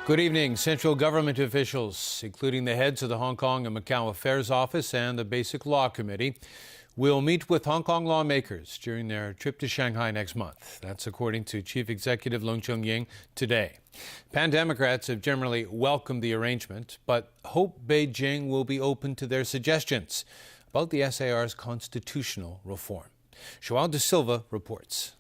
Good evening. Central government officials, including the heads of the Hong Kong and Macau Affairs Office and the Basic Law Committee, will meet with Hong Kong lawmakers during their trip to Shanghai next month. That's according to Chief Executive Leung Chun-ying today. Pan-Democrats have generally welcomed the arrangement, but hope Beijing will be open to their suggestions about the SAR's constitutional reform. João de Silva reports.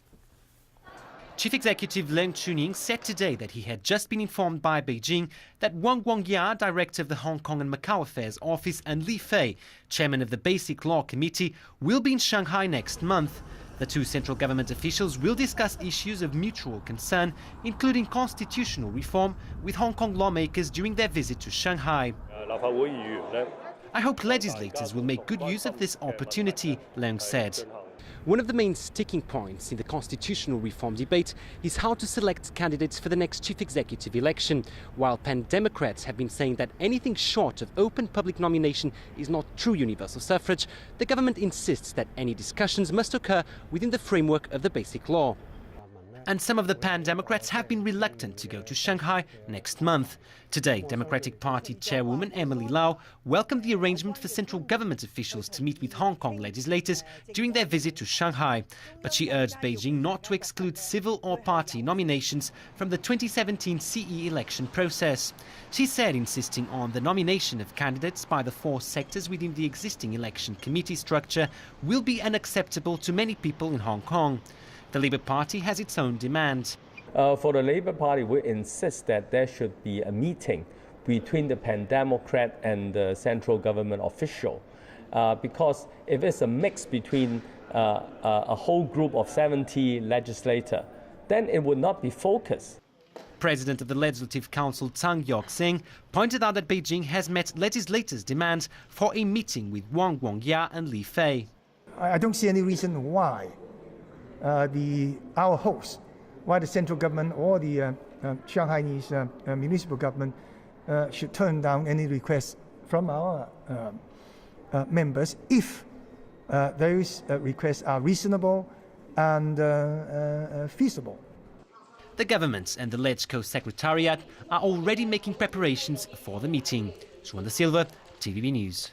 Chief Executive Leung Chun-ying said today that he had just been informed by Beijing that Wang Guangya, director of the Hong Kong and Macau Affairs Office, and Li Fei, chairman of the Basic Law Committee, will be in Shanghai next month. The two central government officials will discuss issues of mutual concern, including constitutional reform, with Hong Kong lawmakers during their visit to Shanghai. I hope legislators will make good use of this opportunity, Leung said. One of the main sticking points in the constitutional reform debate is how to select candidates for the next chief executive election. While Pan-Democrats have been saying that anything short of open public nomination is not true universal suffrage, the government insists that any discussions must occur within the framework of the Basic Law. And some of the Pan-Democrats have been reluctant to go to Shanghai next month. Today, Democratic Party chairwoman Emily Lau welcomed the arrangement for central government officials to meet with Hong Kong legislators during their visit to Shanghai. But she urged Beijing not to exclude civil or party nominations from the 2017 CE election process. She said insisting on the nomination of candidates by the four sectors within the existing election committee structure will be unacceptable to many people in Hong Kong. The Labour Party has its own demand. For the Labour Party, we insist that there should be a meeting between the Pan-Democrat and the central government official. Because if it's a mix between a whole group of 70 legislators, then it would not be focused. President of the Legislative Council, Tsang Yok-sing, pointed out that Beijing has met legislators' demands for a meeting with Wang Guangya and Li Fei. I don't see any reason why our hosts, why the central government or the Shanghainese municipal government should turn down any requests from our members if those requests are reasonable and feasible. The government and the LegCo Secretariat are already making preparations for the meeting. João de Silva, TVB News.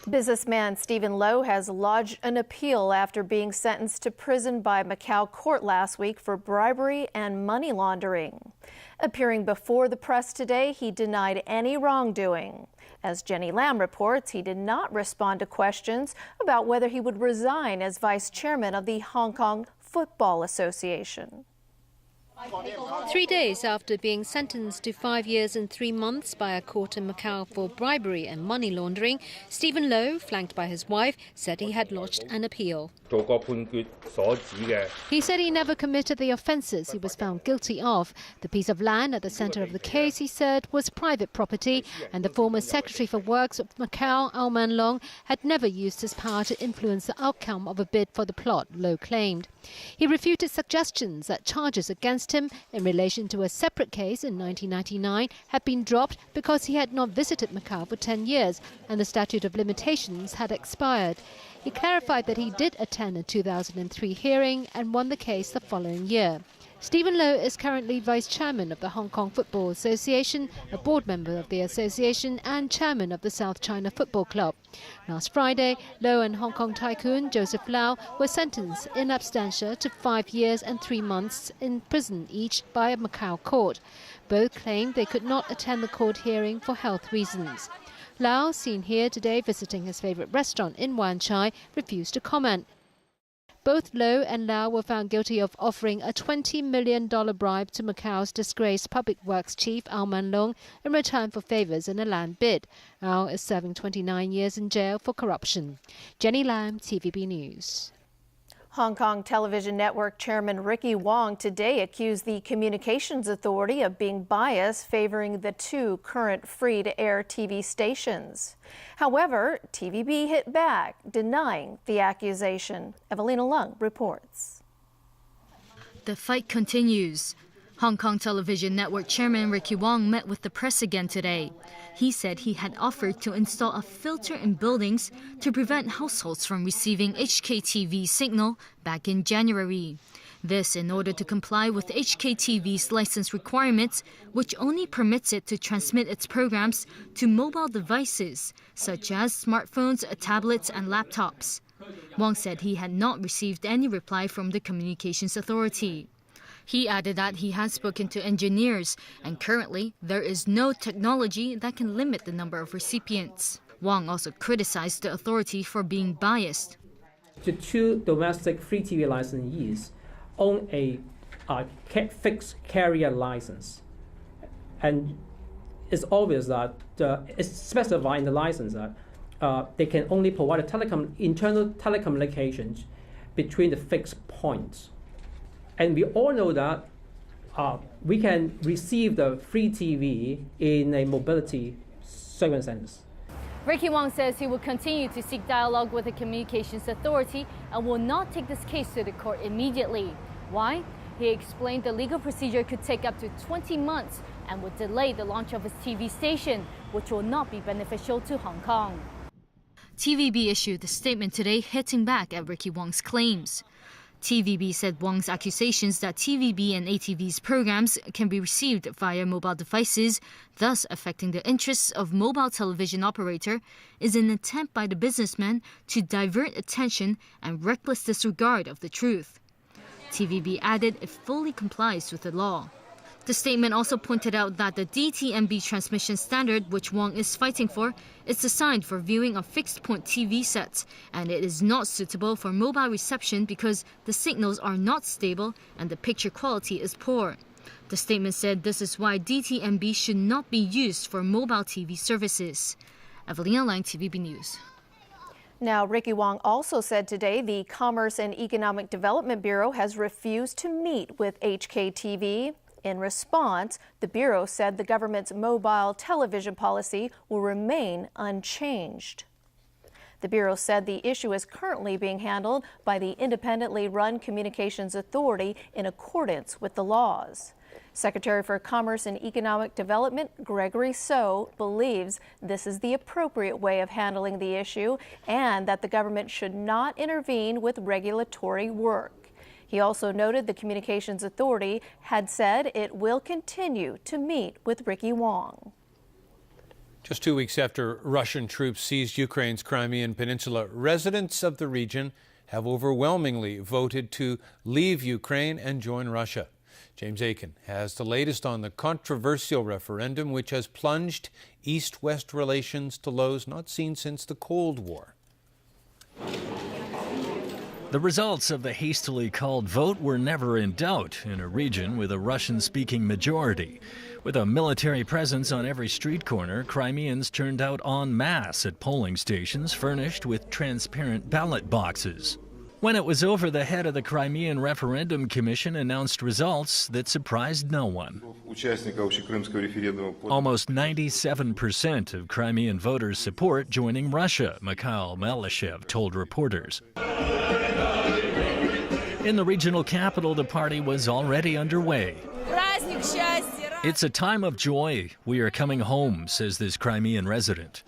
Businessman Stephen Low has lodged an appeal after being sentenced to prison by Macau court last week for bribery and money laundering. Appearing before the press today, he denied any wrongdoing. As Jenny Lam reports, he did not respond to questions about whether he would resign as vice chairman of the Hong Kong Football Association. 3 days after being sentenced to 5 years and 3 months by a court in Macau for bribery and money laundering, Stephen Low, flanked by his wife, said he had lodged an appeal. He said he never committed the offences he was found guilty of. The piece of land at the centre of the case, he said, was private property, and the former Secretary for Works of Macau, Au Man Long, had never used his power to influence the outcome of a bid for the plot, Low claimed. He refuted suggestions that charges against him in relation to a separate case in 1999 had been dropped because he had not visited Macau for 10 years and the statute of limitations had expired. He clarified that he did attend a 2003 hearing and won the case the following year. Stephen Low is currently vice chairman of the Hong Kong Football Association, a board member of the association and chairman of the South China Football Club. Last Friday, Low and Hong Kong tycoon Joseph Lau were sentenced in absentia to 5 years and 3 months in prison each by a Macau court. Both claimed they could not attend the court hearing for health reasons. Lau, seen here today visiting his favourite restaurant in Wan Chai, refused to comment. Both Low and Lau were found guilty of offering a $20 million bribe to Macau's disgraced public works chief, Au Man Long, in return for favours in a land bid. Au is serving 29 years in jail for corruption. Jenny Lam, TVB News. Hong Kong Television Network Chairman Ricky Wong today accused the Communications Authority of being biased, favoring the two current free-to-air TV stations. However, TVB hit back, denying the accusation. Evelina Lung reports. The fight continues. Hong Kong Television Network Chairman Ricky Wong met with the press again today. He said he had offered to install a filter in buildings to prevent households from receiving HKTV signal back in January. This in order to comply with HKTV's license requirements, which only permits it to transmit its programs to mobile devices, such as smartphones, tablets, and laptops. Wong said he had not received any reply from the Communications Authority. He added that he has spoken to engineers, and currently there is no technology that can limit the number of recipients. Wong also criticized the authority for being biased. The two domestic free TV licensees own a fixed carrier license, and it's obvious that it's specified in the license that they can only provide internal telecommunications between the fixed points. And we all know that we can receive the free TV in a mobility circumstance. Ricky Wong says he will continue to seek dialogue with the Communications Authority and will not take this case to the court immediately. Why? He explained the legal procedure could take up to 20 months and would delay the launch of his TV station, which will not be beneficial to Hong Kong. TVB issued a statement today hitting back at Ricky Wong's claims. TVB said Wong's accusations that TVB and ATV's programs can be received via mobile devices, thus affecting the interests of mobile television operator, is an attempt by the businessman to divert attention and reckless disregard of the truth. TVB added it fully complies with the law. The statement also pointed out that the DTMB transmission standard, which Wong is fighting for, is designed for viewing of fixed-point TV sets, and it is not suitable for mobile reception because the signals are not stable and the picture quality is poor. The statement said this is why DTMB should not be used for mobile TV services. Evelina Lang, TVB News. Now, Ricky Wong also said today the Commerce and Economic Development Bureau has refused to meet with HKTV. In response, the Bureau said the government's mobile television policy will remain unchanged. The Bureau said the issue is currently being handled by the independently run Communications Authority in accordance with the laws. Secretary for Commerce and Economic Development Gregory So believes this is the appropriate way of handling the issue and that the government should not intervene with regulatory work. He also noted the Communications Authority had said it will continue to meet with Ricky Wong. Just 2 weeks after Russian troops seized Ukraine's Crimean Peninsula, residents of the region have overwhelmingly voted to leave Ukraine and join Russia. James Aiken has the latest on the controversial referendum, which has plunged East-West relations to lows not seen since the Cold War. The results of the hastily called vote were never in doubt in a region with a Russian-speaking majority. With a military presence on every street corner, Crimeans turned out en masse at polling stations furnished with transparent ballot boxes. When it was over, the head of the Crimean Referendum Commission announced results that surprised no one. Almost 97% of Crimean voters support joining Russia, Mikhail Malyshev told reporters. In the regional capital, the party was already underway. It's a time of joy. We are coming home, says this Crimean resident.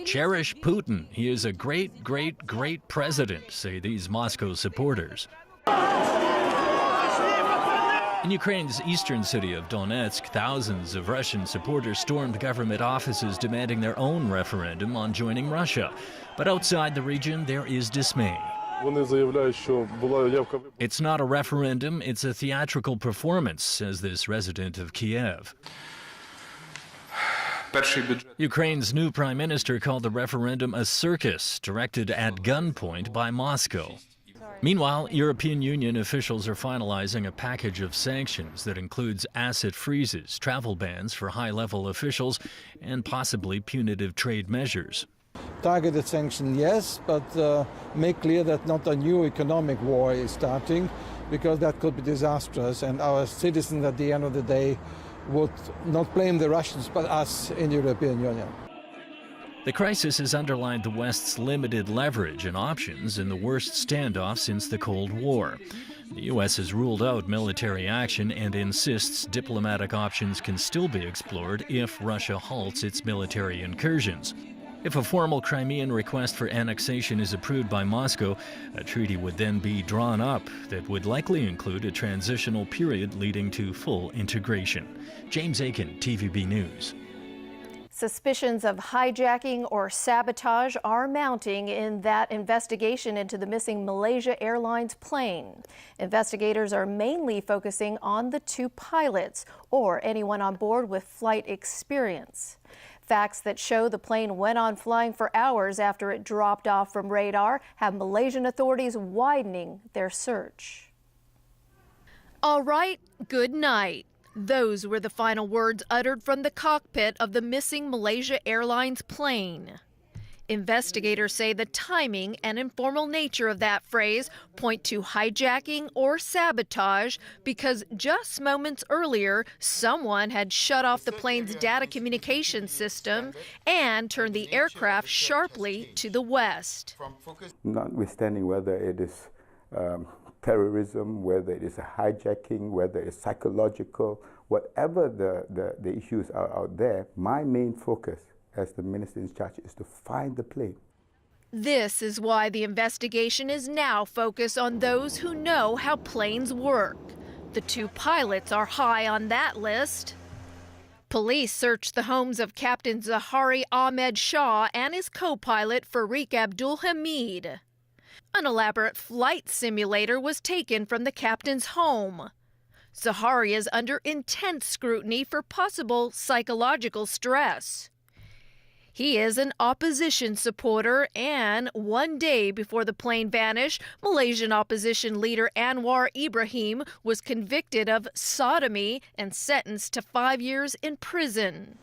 Cherish Putin. He is a great, great, great president, say these Moscow supporters. In Ukraine's eastern city of Donetsk, thousands of Russian supporters stormed government offices demanding their own referendum on joining Russia. But outside the region, there is dismay. It's not a referendum, it's a theatrical performance, says this resident of Kiev. Ukraine's new prime minister called the referendum a circus directed at gunpoint by Moscow. Meanwhile, European Union officials are finalizing a package of sanctions that includes asset freezes, travel bans for high-level officials, and possibly punitive trade measures. Targeted sanction, yes, but make clear that not a new economic war is starting, because that could be disastrous, and our citizens at the end of the day would not blame the Russians but us in the European Union. The crisis has underlined the West's limited leverage and options in the worst standoff since the Cold War. The U.S. has ruled out military action and insists diplomatic options can still be explored if Russia halts its military incursions. If a formal Crimean request for annexation is approved by Moscow, a treaty would then be drawn up that would likely include a transitional period leading to full integration. James Aiken, TVB News. Suspicions of hijacking or sabotage are mounting in that investigation into the missing Malaysia Airlines plane. Investigators are mainly focusing on the two pilots or anyone on board with flight experience. Facts that show the plane went on flying for hours after it dropped off from radar have Malaysian authorities widening their search. All right, good night. Those were the final words uttered from the cockpit of the missing Malaysia Airlines plane. Investigators say the timing and informal nature of that phrase point to hijacking or sabotage because just moments earlier, someone had shut off the plane's data communication system and turned the aircraft sharply to the west. Notwithstanding whether it is terrorism, whether it is a hijacking, whether it's psychological, whatever the issues are out there, my main focus as the minister in charge is to find the plane. This is why the investigation is now focused on those who know how planes work. The two pilots are high on that list. Police searched the homes of Captain Zahari Ahmed Shah and his co-pilot Farik Abdul Hamid. An elaborate flight simulator was taken from the captain's home. Zahari is under intense scrutiny for possible psychological stress. He is an opposition supporter, and one day before the plane vanished, Malaysian opposition leader Anwar Ibrahim was convicted of sodomy and sentenced to 5 years in prison.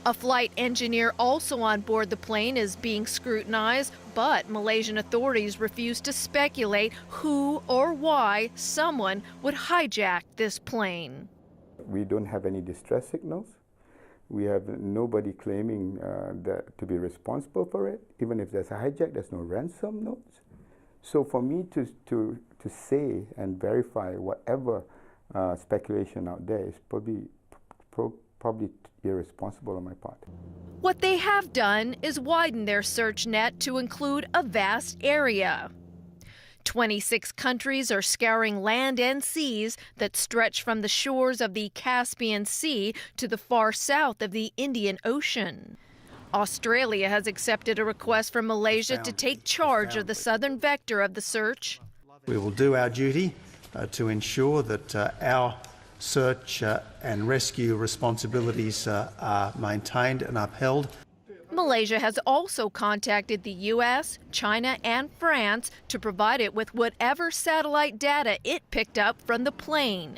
A flight engineer also on board the plane is being scrutinized, but Malaysian authorities refuse to speculate who or why someone would hijack this plane. We don't have any distress signals. We have nobody claiming that to be responsible for it. Even if there's a hijack, there's no ransom notes. So for me to say and verify whatever speculation out there is probably irresponsible on my part. What they have done is widen their search net to include a vast area. 26 countries are scouring land and seas that stretch from the shores of the Caspian Sea to the far south of the Indian Ocean. Australia has accepted a request from Malaysia to take charge of the southern vector of the search. We will do our duty to ensure that our search and rescue responsibilities are maintained and upheld. Malaysia has also contacted the U.S., China, and France to provide it with whatever satellite data it picked up from the plane.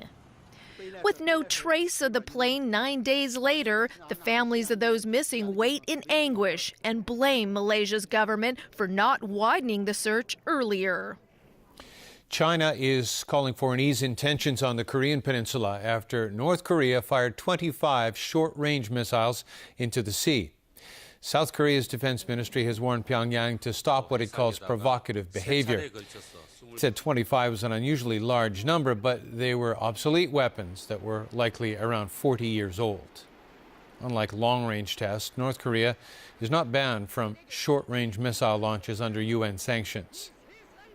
With no trace of the plane 9 days later, the families of those missing wait in anguish and blame Malaysia's government for not widening the search earlier. China is calling for an ease in tensions on the Korean peninsula after North Korea fired 25 short-range missiles into the sea. South Korea's defense ministry has warned Pyongyang to stop what it calls provocative behavior. It said 25 was an unusually large number, but they were obsolete weapons that were likely around 40 years old. Unlike long-range tests, North Korea is not banned from short-range missile launches under UN sanctions.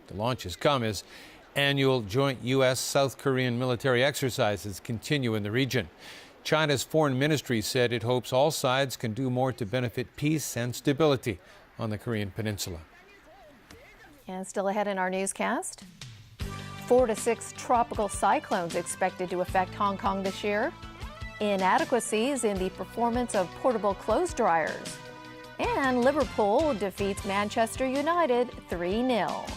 The launches come as annual joint U.S.-South Korean military exercises continue in the region. China's foreign ministry said it hopes all sides can do more to benefit peace and stability on the Korean peninsula. And still ahead in our newscast, 4 to 6 tropical cyclones expected to affect Hong Kong this year. Inadequacies in the performance of portable clothes dryers. And Liverpool defeats Manchester United 3-0.